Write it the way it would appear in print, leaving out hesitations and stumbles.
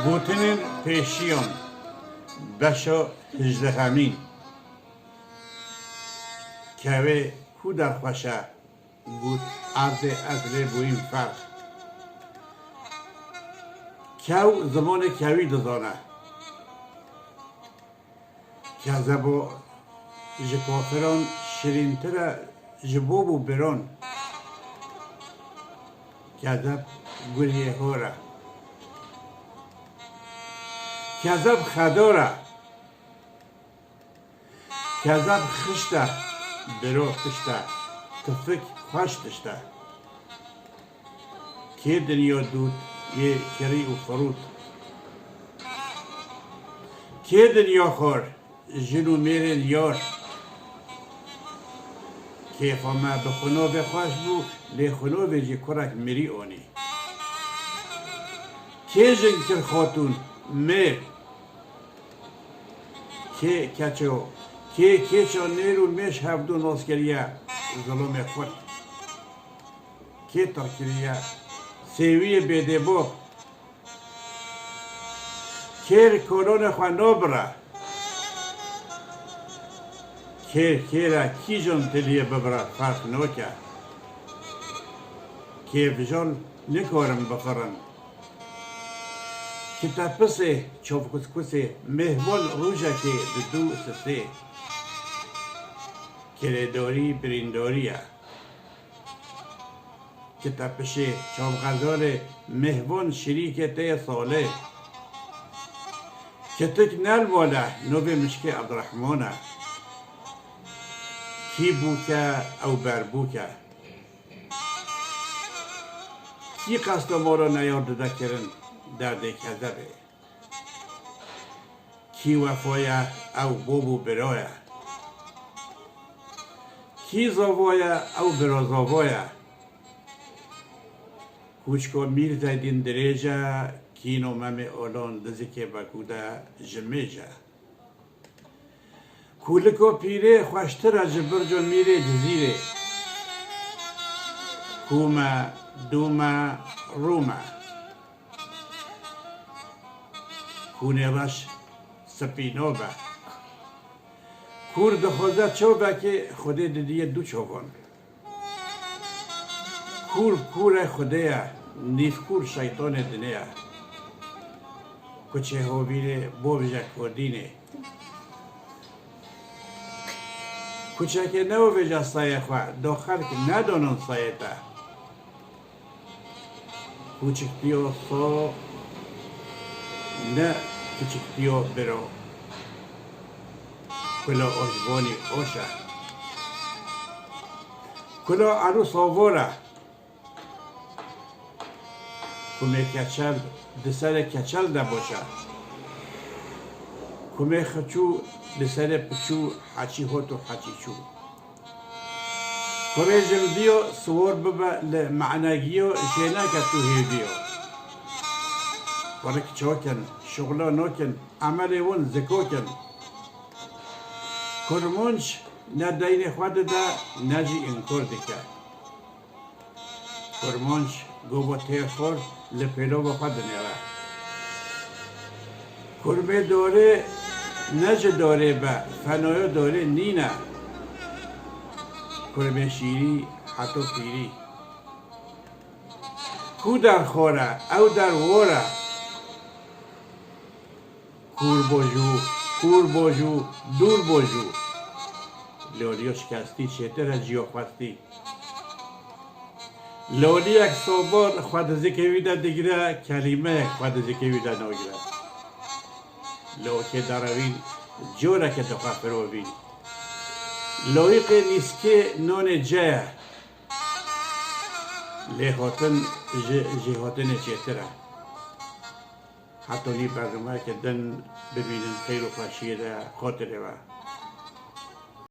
گوتنین پیشیان بشا هجدهمین که کو در خوشه گوت عرض اصلی بوین فرق کو زمان کوی دزانه که زبا جکافران شرینتر جبوب و بران کذب گلیه هوره کذب خداره کذب خشته برو خشته تفک خوش دشته که دنیا دود یه کری و فرود که دنیا خور جنو میرن یار که فما بخونو بخواش بو لی خونو بجی کرک میری آنی که جنکر خاتون میر که کچو که چو نیرو میش هفدون آسکریه ظلم خود که تا کریه سیوی بیده بو که کلون خواه نبره که را کی جان تلیه ببره فرق نوکه که بجان نکارم بخورن که تپسه چوب کسکسه مهوال روژه که دو سسه کرداری برینداریه که تپشه چوب غزال مهوان شریک ته ساله که تک نل واله نوبه مشکه عبدالرحمانه کی بوکه او بر بوکه کی قصد ما را نیاد ده کرن درده کذبه کی وفایه او بوبو برایه کی زاوایه او برا زاوایه کوچکو میر زیدین دریجه کی نومم اولان دزی که بکوده جمیجه کولکو پیره خوشتر از برج و میره جزیره کومه دومه رومه کونه رش سپینوبه کور دخوزه چوبه که خوده دیدیه دو چوبان کور خوده نیف کور شیطان دنیه کچه هویره بوجه کردینه کچه که نو وجه سایه خواه داخل که ندانن سایه تا کوچکتیو سو نه کوچکتیو برو کلا آجبانی آشه کلا عروس آواره کمه کچل دسر کچل ده باشه کمه خچو دسر پچو حچی هوتو حچی چو کمه جلدیو سوار ببا لمعناگیو جینا کتو هیدیو ورک چاکن شغلا ناکن عمل ون زکاکن کرمونش نه دین خود ده نجی انکار دکه کرمونش گوبا تیخور لپیلو با خود نیره کرمه داره نج داره با فنایا داره نینه کرمه شیری حتی پیری کو در خوره او در وره کور باجو دور باجو لولیا شکستی چهتر از جیا خواستی لولی یک صوبان خود زکویده دیگره کلمه خود زکویده ناگره لوکه دروین جوره که دقا فروین لویق نیسکه نان جه لیهاتن جهاتن چهتره حتی نی برنامه که دن ببینن خیر و خوشیه ده خاطره و